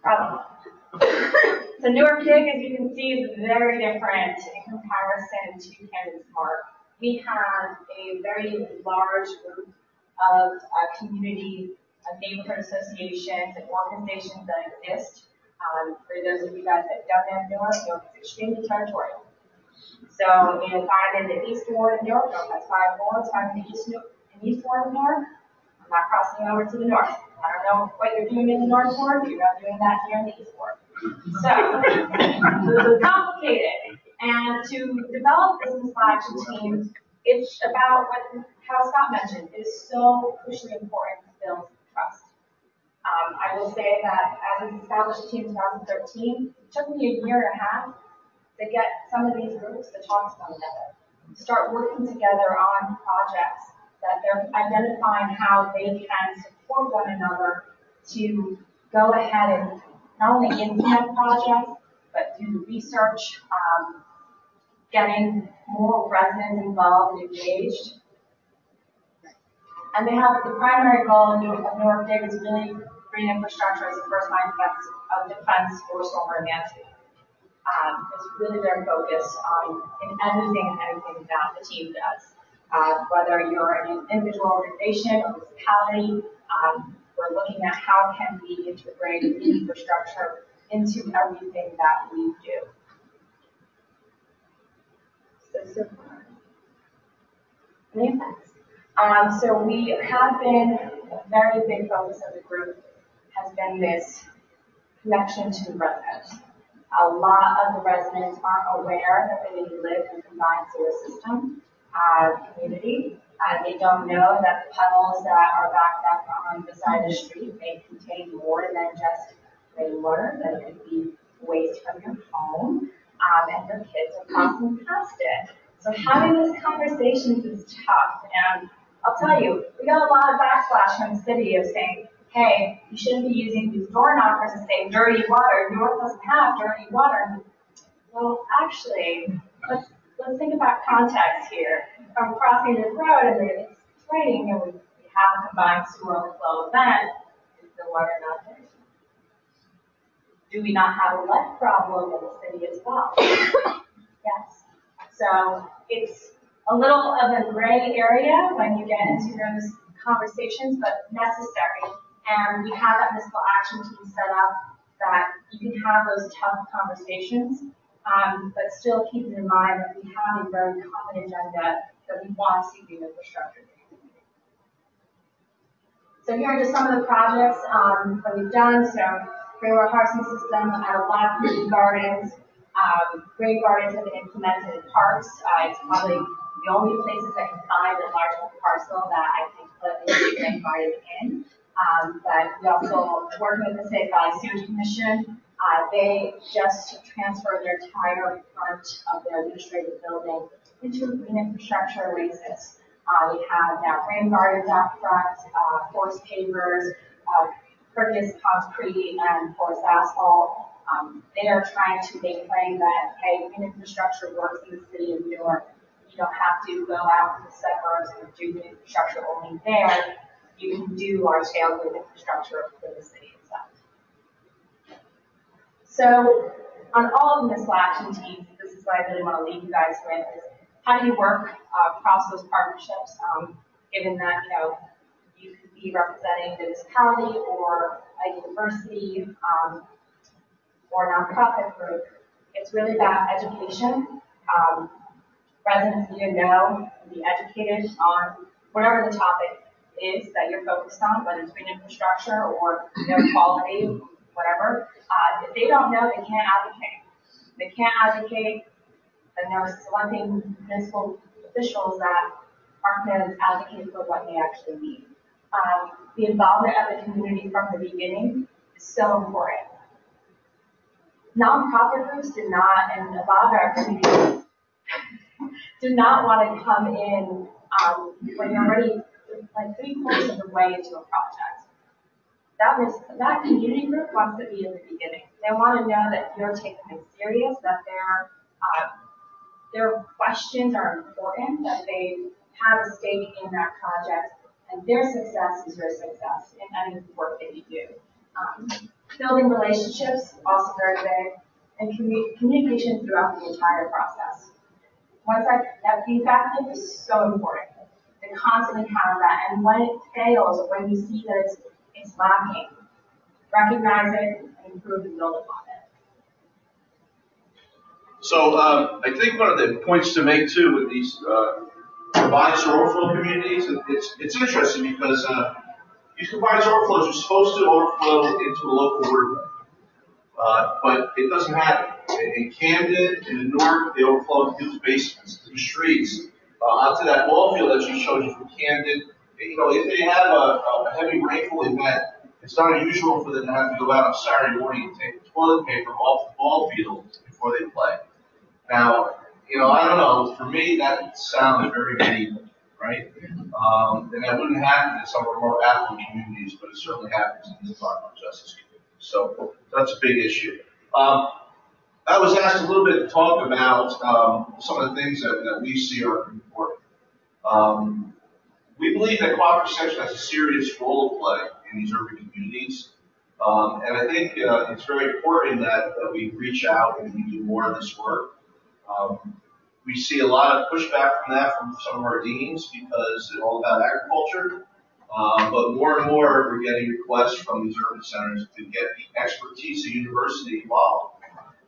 Problem. So Newark DIG, as you can see, is very different in comparison to Camden Smart. We have a very large group of community, neighborhood associations and organizations that exist. For those of you guys that don't know Newark, Newark is extremely territorial. So if I'm in the east ward of Newark, Newark has 5 wards. If I'm in the east ward of Newark, I'm not crossing over to the north. I don't know what you're doing in the north ward, but you're not doing that here in the east ward. So, it's complicated. And to develop this municipal action team, it's about how Scott mentioned, it is so crucially important to build trust. I will say that as we established a team in 2013, it took me a year and a half to get some of these groups to talk to one another, start working together on projects that they're identifying how they can support one another to go ahead and not only implement projects, but do the research, getting more residents involved and engaged. And they have the primary goal of Newark DIG is really green infrastructure as the first line of defense for stormwater management. It's really their focus in everything and anything that the team does. Whether you're an individual organization or municipality, we're looking at how can we integrate infrastructure into everything that we do. So far. Any effects? So we have been, a very big focus of the group has been this connection to the residents. A lot of the residents aren't aware that they live in a combined sewer system community. They don't know that the puddles that are backed up on the side of the street may contain more than just rainwater, that it could be waste from your home, and your kids are crossing past it. So having these conversations is tough, and I'll tell you, we got a lot of backslash from the city of saying, hey, you shouldn't be using these door knockers to say dirty water. Newark doesn't have dirty water. Well, actually, let's think about context here. If I'm crossing the road and it's raining and we have a combined sewer overflow event, is the water not dirty? Do we not have a lead problem in the city as well? Yes. So it's a little of a gray area when you get into those conversations, but necessary. And we have that municipal action team set up that you can have those tough conversations, but still keep in mind that we have a very common agenda that we want to see green infrastructure. So here are just some of the projects that we've done. So rainwater harvesting system at a lot of community gardens. Rain gardens have been implemented in parks. It's probably the only places that can find a large parcel that I can put a rain garden in. But we also working with the State Valley Sewage Commission. They just transferred their entire front of their administrative building into a green infrastructure oasis. We have now rain gardens out front, forest pavers, pervious concrete, and porous asphalt. They are trying to make claim that, hey, green infrastructure works in the city of Newark. You don't have to go out to the suburbs and do green infrastructure only there. You can do large-scale green infrastructure for the city itself. So, on all of the municipal action teams, this is what I really want to leave you guys with, is how do you work across those partnerships, given that, you could be representing the municipality or a university or a nonprofit group. It's really about education. Residents need to know and be educated on whatever the topic is that you're focused on, whether it's green infrastructure or air quality, whatever. If they don't know, they can't advocate. They can't advocate, and they're selecting municipal officials that aren't going to advocate for what they actually need. The involvement of the community from the beginning is so important. nonprofit groups did not, and a lot of our communities did not want to come in when you're already like 3/4 of the way into a project. That community group wants to be in the beginning. They want to know that you're taking it serious, that their questions are important, that they have a stake in that project, and their success is your success in any work that you do. Building relationships, also very big, and communication throughout the entire process. That feedback loop is so important. To constantly have that, and when it fails, or when you see that it's lacking, recognize it and improve and build upon it. So I think one of the points to make too with these combined soil overflow communities, it's interesting because these combined soil overflows are supposed to overflow into a local waterway, but it doesn't happen. In Camden and in Newark, they overflow into people's basements, to the streets, onto that ball field that you showed you from Camden. You know, if they have a heavy rainfall event, it's not unusual for them to have to go out on Saturday morning and take the toilet paper off the ball field before they play. Now, you know, I don't know. For me, that sounds very medieval, right? And that wouldn't happen in some of our more affluent communities, but it certainly happens in the environmental justice community. So that's a big issue. I was asked a little bit to talk about some of the things that we see are important. We believe that cooperative section has a serious role to play in these urban communities. And I think it's very important that we reach out and we do more of this work. We see a lot of pushback from that from some of our deans because they're all about agriculture. But more and more we're getting requests from these urban centers to get the expertise of university involved.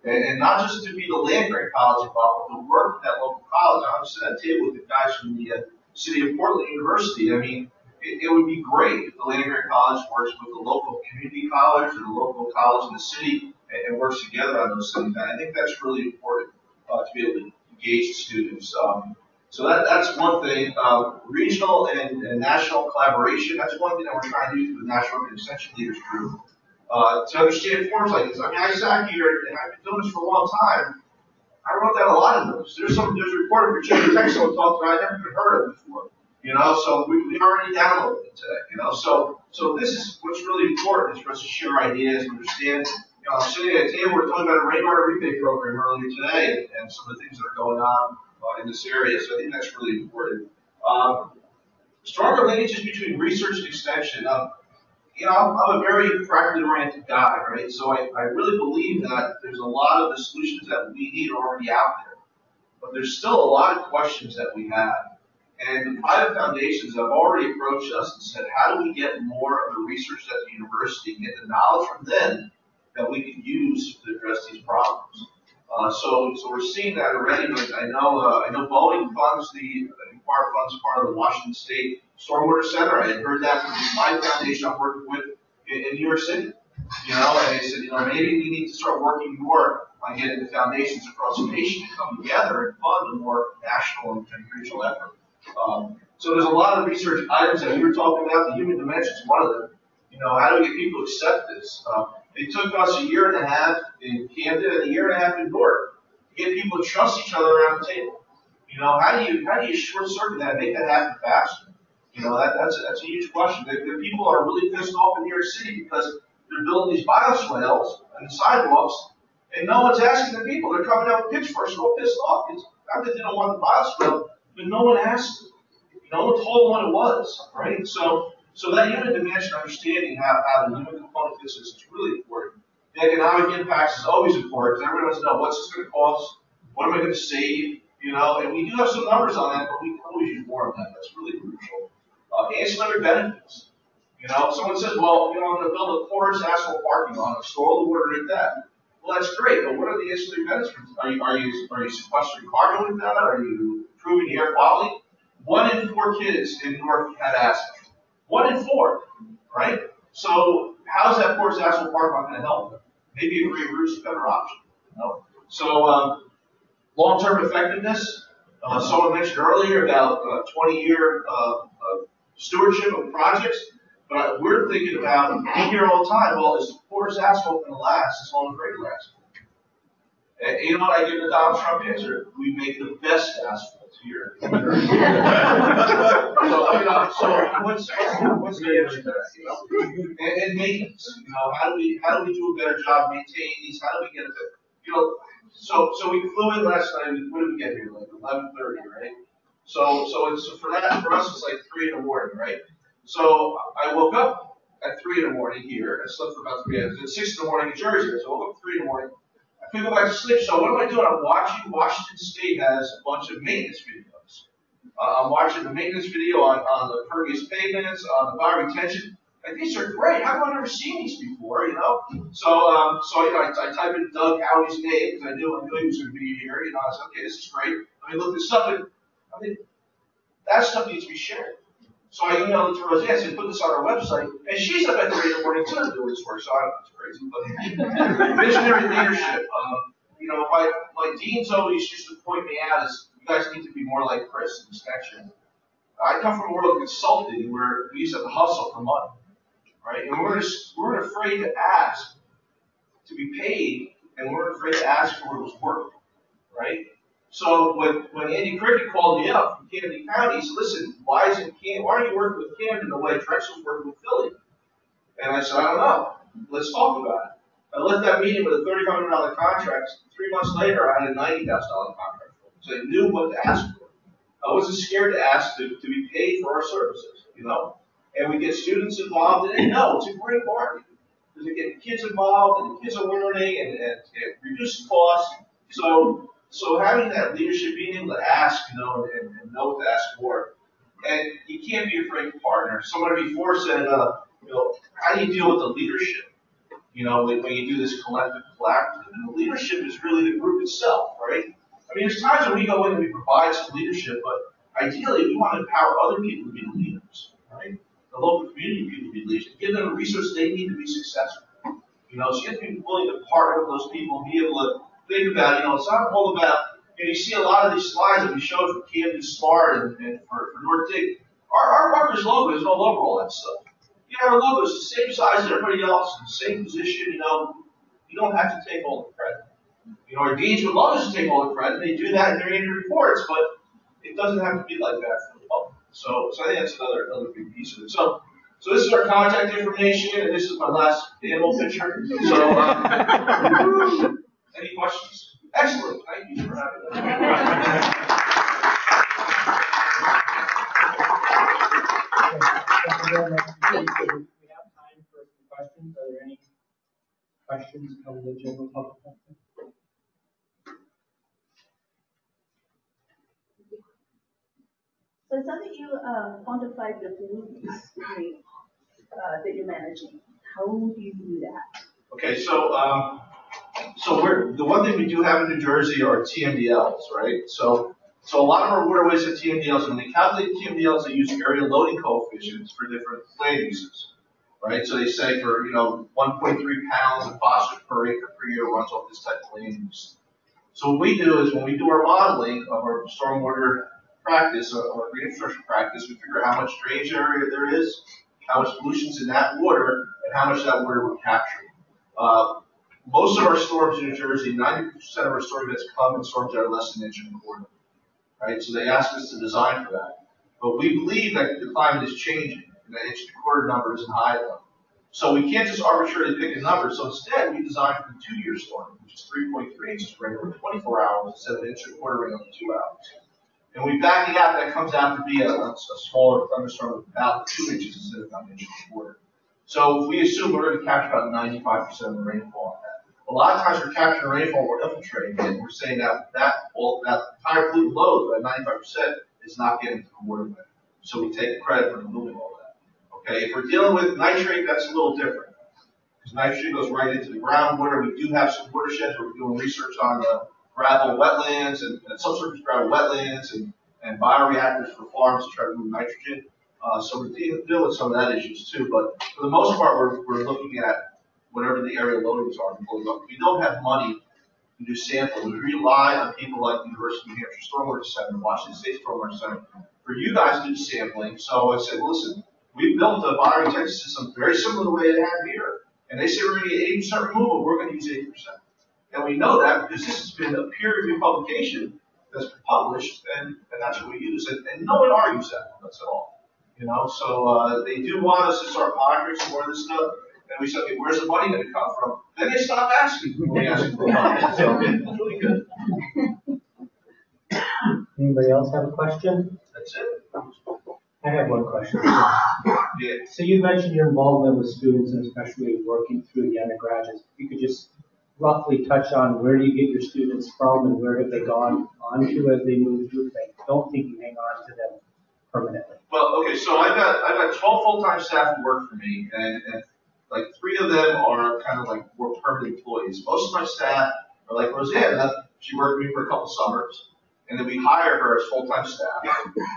And not just to be the land grant college involved, but to work at that local college. I was sitting at a table with the guys from the City of Portland University. I mean, it would be great if the land grant college works with the local community college or the local college in the city and works together on those things. And I think that's really important to be able to engage students. So that's one thing. Regional and national collaboration, that's one thing that we're trying to do through the National Urban Extension Leaders Group. To understand forms like this. I mean, I sat here and I've been doing this for a long time. I wrote down a lot of those. There's a report of Virginia Tech someone talked about I never even heard of before. You know, so we already downloaded it today. You know, so this is what's really important is for us to share ideas and understand. You know, I'm sitting at a table, we're talking about a rainwater rebate program earlier today and some of the things that are going on in this area. So I think that's really important. Stronger linkages between research and extension. You know, I'm a very practically oriented guy, right? So I really believe that there's a lot of the solutions that we need are already out there. But there's still a lot of questions that we have. And the private foundations have already approached us and said, how do we get more of the research at the university and get the knowledge from them that we can use to address these problems? So we're seeing that already. But I know Boeing funds the Inquire funds part of the Washington State Stormwater Center. I had heard that from my foundation I'm working with in New York City. You know, and they said, you know, maybe we need to start working more on getting the foundations across the nation to come together and fund a more national and regional effort. So there's a lot of research items that we were talking about. The human dimension is one of them. You know, how do we get people to accept this? It took us a year and a half in Camden and a year and a half in Newark to get people to trust each other around the table. You know, how do you short circuit that and make that happen faster? You know, that's a huge question. The people are really pissed off in New York City because they're building these bioswales and the sidewalks, and no one's asking the people. They're coming out with pitchforks, they're all pissed off. It's not that they don't want the bioswale, but no one asked them. No one told them what it was, right? So that human dimension, understanding how the human component fits is really important. The economic impacts is always important because everyone wants to know what's this going to cost, what am I going to save, you know, and we do have some numbers on that, but we can always use more of that. That's really crucial. Ancillary benefits. You know, someone says, well, you know, I'm going to build a porous asphalt parking lot, store all the water in that. Well, that's great, but what are the ancillary benefits? Are you sequestering carbon with that? Are you improving the air quality? 1 in 4 kids in Newark had asthma. 1 in 4, right? So how's that porous asphalt parking lot going to help them? Maybe a green roof's a better option. You know? So long-term effectiveness. Someone mentioned earlier about 20-year stewardship of projects, but we're thinking about, we hear all the time, well, is porous asphalt going to last as long as regular asphalt? And you know what I give the Donald Trump answer? We make the best asphalt here. So what's the answer to that? You know? And maintenance. You know, how do we do a better job maintaining these? How do we get it? You know, so we flew in last night. What did we get here? Like 11:30, right? So for us it's like 3 in the morning, right? So I woke up at 3 in the morning here. I slept for about 3 hours. It's 6 in the morning in Jersey. So I woke up at 3 in the morning. I couldn't go back to sleep. So what am I doing? I'm watching. Washington State has a bunch of maintenance videos. I'm watching the maintenance video on the impervious pavements, on the fire retention. Like, these are great. How have I never seen these before? You know. So you know, I type in Doug Howie's name because I knew he was going to be here. You know, I said, okay, this is great. Let me look this up. And I mean, that stuff needs to be shared. So I emailed it to Rosana and said, put this on our website. And she's up at 3 in the morning too to do this work. So I don't know, it's crazy. But visionary leadership. You know, my deans always used to point me out as, you guys need to be more like Chris in this section. I come from a world of consulting where we used to have to hustle for money, right? And we're afraid to ask to be paid, and we're afraid to ask for what was work, right? So when Andy Cricket called me up from Camden County, he said, listen, why are you working with Camden the way Drexel's working with Philly? And I said, I don't know. Let's talk about it. I left that meeting with a $3,500 contract. 3 months later, I had a $90,000 contract. So I knew what to ask for. I wasn't scared to ask to be paid for our services, you know? And we get students involved in it. No, it's a great market. Because we get kids involved, and the kids are learning, and reduce costs. So having that leadership, being able to ask, you know, and know what to ask for. And you can't be afraid to partner. Somebody before said, you know, how do you deal with the leadership? You know, when you do this collective, collaborative, and the leadership is really the group itself, right? I mean, there's times when we go in and we provide some leadership, but ideally we want to empower other people to be the leaders, right? The local community people to be leaders, give them the resources they need to be successful. You know, so you have to be willing to partner with those people, be able to think about, you know, it's not all about, you know, you see a lot of these slides that we showed for Camden Smart and for Newark DIG. Our Rutgers logo is all over all that stuff. You know, our logo is the same size as everybody else, the same position, you know. You don't have to take all the credit. You know, our deans would love us to take all the credit. They do that in their annual reports, but it doesn't have to be like that for the public. So I think that's another big piece of it. So this is our contact information, and this is my last animal picture. So, any questions? Excellent. Thank you for having us. We have time for some questions. Are there any questions from the general public? So it's something you quantify the pollutants that you're managing. How do you do that? Okay, so the one thing we do have in New Jersey are TMDLs, right? So a lot of our waterways have TMDLs. When they calculate TMDLs, they use area loading coefficients for different land uses, right? So they say for, you know, 1.3 pounds of phosphorus per acre per year runs off this type of land use. So what we do is when we do our modeling of our stormwater practice or infrastructure practice, we figure out how much drainage area there is, how much pollution's in that water, and how much that water we're capturing. Most of our storms in New Jersey, 90% of our storm events come in storms that are less than an inch and a quarter. Right? So they ask us to design for that. But we believe that the climate is changing, and that inch and a quarter number isn't high enough. So we can't just arbitrarily pick a number. So instead, we designed for the 2-year storm, which is 3.3 inches of rain over 24 hours instead of an inch and a quarter rain over 2 hours. And we back it out, that comes out to be a smaller thunderstorm of about 2 inches instead of about an inch and a quarter. So we assume we're going to capture about 95% of the rainfall on that. A lot of times we're capturing rainfall, we're infiltrating it, and we're saying that entire pollutant load, that 95%, is not getting to the waterway. So we take credit for removing all that. Okay, if we're dealing with nitrate, that's a little different. Because nitrate goes right into the groundwater. We do have some watersheds where we're doing research on gravel wetlands and subsurface gravel wetlands and bioreactors for farms to try to remove nitrogen. So we're dealing with some of that issues too. But for the most part, we're looking at whatever the area loadings are. We don't have money to do sampling. We rely on people like the University of New Hampshire Stormwater Center, Washington State Stormwater Center, for you guys to do sampling. So I said, well, listen, we built a bioreactor system very similar to the way they have here. And they say we're going to get 80% removal, we're going to use 80%. And we know that because this has been a peer-reviewed publication that's been published, and that's what we use. And no one argues that with us at all. You know, so they do want us to start monitoring some more of this stuff. And we said, okay, where's the money going to come from? Then they stop asking when we ask for money. So it's really good. Anybody else have a question? That's it. I have one question. Yeah. So you mentioned your involvement with students and especially working through the undergraduates. If you could just roughly touch on where do you get your students from and where have they gone on to as they move through? I don't think you hang on to them permanently. Well, okay, so I've got 12 full-time staff who work for me, and like 3 of them are kind of like more permanent employees. Most of my staff are like Rosana. She worked with me for a couple summers, and then we hire her as full-time staff.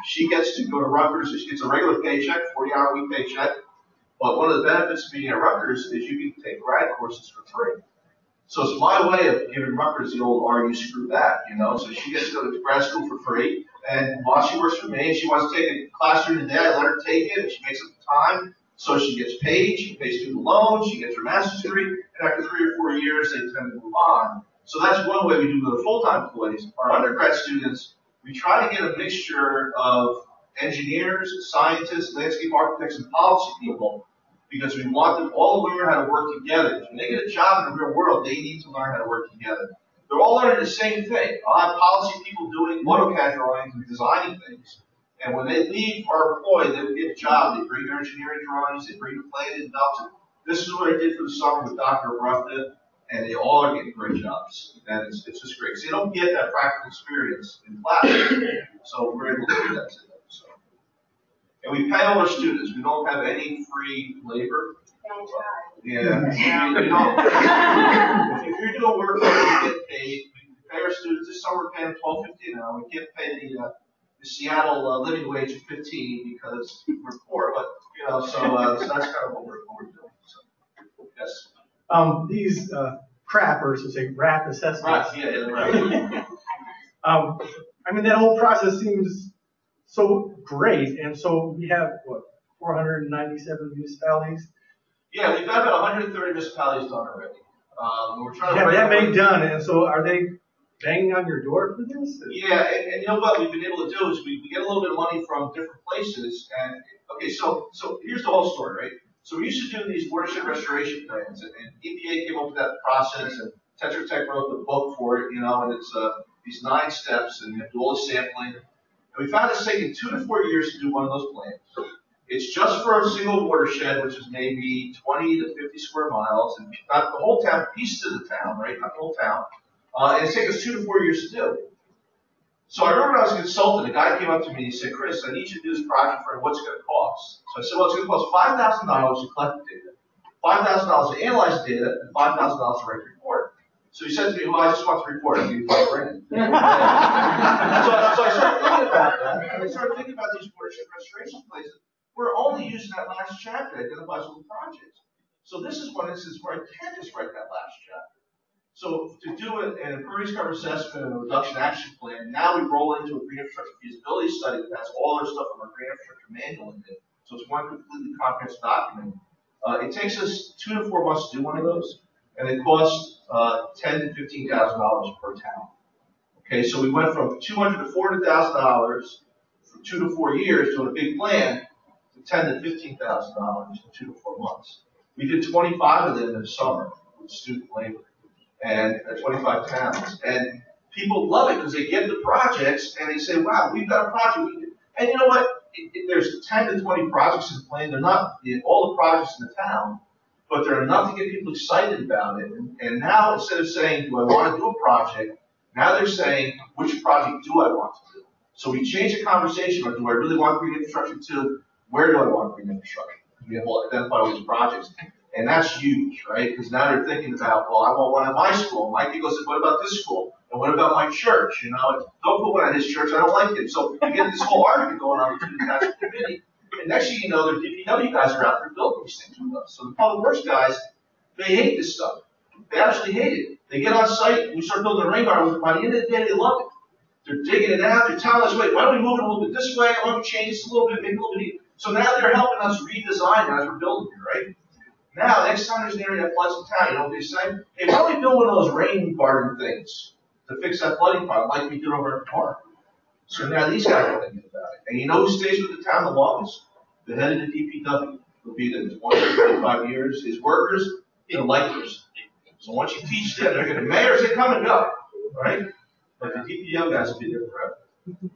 She gets to go to Rutgers. She gets a regular paycheck, 40-hour-a-week paycheck. But one of the benefits of being at Rutgers is you can take grad courses for free. So it's my way of giving Rutgers the old "Are you screw that?" You know. So she gets to go to grad school for free, and while she works for me, and she wants to take a class during the day, I let her take it, and she makes up the time. So she gets paid, she pays student loans, she gets her master's degree, and after 3 or 4 years, they tend to move on. So that's one way we do with the full-time employees. Our undergrad students, we try to get a mixture of engineers, scientists, landscape architects, and policy people, because we want them all to learn how to work together. When they get a job in the real world, they need to learn how to work together. They're all learning the same thing. I'll have policy people doing AutoCAD drawings and designing things. And when they leave our employee, they get a job. They bring their engineering drawings, they bring the plan and ducks. This is what I did for the summer with Dr. Obropta, and they all are getting great jobs. And it's just great. So you don't get that practical experience in class. So we're able to do that to them. So. And we pay all our students. We don't have any free labor. Yeah. You know, if you're doing work, you get paid. We pay our students. This summer we're paying them $12.50 an hour. We can't pay the Seattle living wage of $15 because we're poor, but you know, so that's kind of what we're doing. So, yes. These crappers, to say RAP assessments. Right. Yeah. Right. I mean, that whole process seems so great, and so we have what 497 municipalities. Yeah, we've got about 130 municipalities done already. We're trying to. Yeah, that many done, and so are they banging on your door for this? Yeah, and you know what we've been able to do is we get a little bit of money from different places. And okay, so here's the whole story, right? So we used to do these watershed restoration plans, and EPA came up with that process, and Tetra Tech wrote the book for it, you know, and it's these 9 steps, and you have to do all the sampling. And we found it's taking 2 to 4 years to do one of those plans. It's just for a single watershed, which is maybe 20 to 50 square miles, and not the whole town, pieces of the town, right? Not the whole town. And it's taken us 2 to 4 years to do. So I remember when I was a consultant, a guy came up to me and he said, "Chris, I need you to do this project for what's it going to cost?" So I said, "Well, it's going to cost $5,000 to collect the data, $5,000 to analyze the data, and $5,000 to write the report." So he said to me, "Well, I just want the report. I'll give you $5,000." So I started thinking about that, and I started thinking about these watershed restoration places. We're only using that last chapter to identify some projects. So this is one instance where I can't just write that last chapter. So to do an impervious cover assessment and a reduction action plan, now we roll into a green infrastructure feasibility study that has all our stuff from our green infrastructure manual in it. So it's one completely comprehensive document. It takes us 2 to 4 months to do one of those, and it costs $10,000 to $15,000 per town. Okay, so we went from $200,000 to $400,000 for 2 to 4 years doing a big plan to $10,000 to $15,000 in 2 to 4 months. We did 25 of them in the summer with student labor. And 25 towns. And people love it because they get the projects and they say, "Wow, we've got a project." And you know what? There's 10 to 20 projects in the plan. They're not all the projects in the town, but they're enough to get people excited about it. And now instead of saying, "Do I want to do a project?" now they're saying, "Which project do I want to do?" So we change the conversation from, "Do I really want green infrastructure?" to, "Where do I want green infrastructure?" We have to identify all these projects. And that's huge, right? Because now they're thinking about, well, I want one at my school. My people say, "What about this school? And what about my church?" You know, don't put one at his church. I don't like it. So you get this whole argument going on between the national committee. And next thing you know, the DPW guys are out there building these things with us. So the public works guys, they hate this stuff. They actually hate it. They get on site, and we start building a rain garden. By the end of the day, they love it. They're digging it out. They're telling us, "Wait, why don't we move it a little bit this way? Why don't we change this a little bit, make it a little bit easier?" So now they're helping us redesign as we're building it, right? Now, next time there's an area that floods in town, you know what they say? Hey, why don't we build one of those rain garden things to fix that flooding problem like we did over at the park? So now these guys are thinking about it. And you know who stays with the town the longest? The head of the DPW. He'll be there 20, 25 years. His workers, the electors. So once you teach them, they're going to, mayors, they come and go, right? But the DPW guys will be there forever.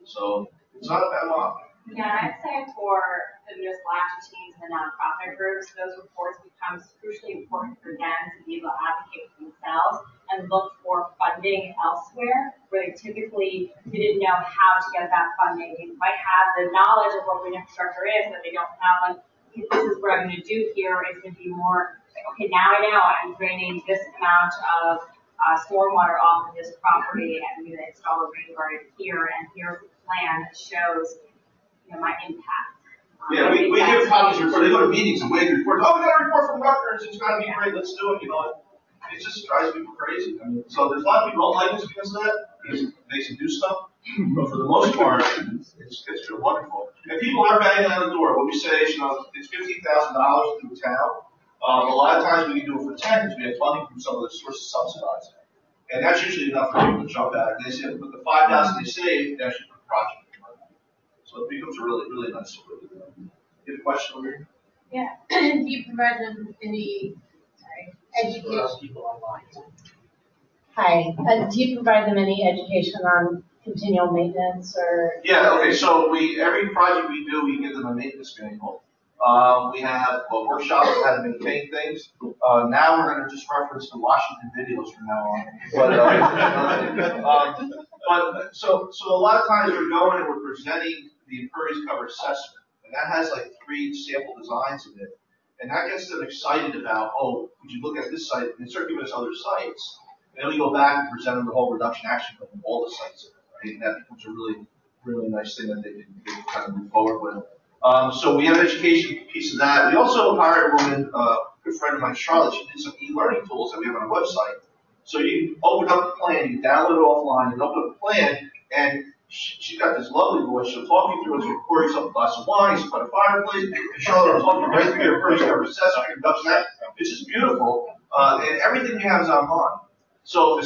So it's not a bad model. Yeah, I'd say for the municipal action teams and the nonprofit groups, those reports become crucially important for them to be able to advocate for themselves and look for funding elsewhere where they typically didn't know how to get that funding. They might have the knowledge of what green infrastructure is, but they don't have like, okay, this is what I'm going to do here. It's going to be more like, okay, now I know I'm draining this amount of stormwater off of this property and I'm going to install a rain garden here, and here's the plan that shows my impact. Yeah, we give copies of reports. They go to meetings and wait reports. Oh, we got a report from Rutgers. It's got to be great. Let's do it. You know, it just drives people crazy. I mean, so there's a lot of people who don't like us because of that, because it makes them do stuff. But for the most part, it's been wonderful. And people are banging on the door. What we say is, it's $15,000 through town. A lot of times we can do it for 10 because we have funding from some of the sources subsidized. And that's usually enough for people to jump at. And they say, but the $5,000 they save, they actually put the project. So it becomes a really, really nice story. You have a question over here? Yeah. Do you provide them any education? Hi. Do you provide them any education on continual maintenance or? Yeah. Okay. So every project we do, we give them a maintenance manual. We have workshops on how to maintain things. Now we're going to just reference the Washington videos from now on. But so a lot of times we're going and we're presenting the impervious cover assessment, and that has like 3 sample designs in it, and that gets them excited about, oh, could you look at this site? And they start giving us other sites, and then we go back and present them the whole reduction action plan, all the sites in it, right? And that becomes a really, really nice thing that they can kind of move forward with. So we have an education piece of that. We also hired a woman, a good friend of mine, Charlotte. She did some e-learning tools that we have on our website. So you open up the plan, you download it offline, you open up the plan, and she's got this lovely voice. She'll talk you through it. She'll pour yourself a glass of wine, she'll put a fireplace, and Charlotte will talk you right through your first cover assessment, introduction. It's just beautiful. And everything we have is online. So if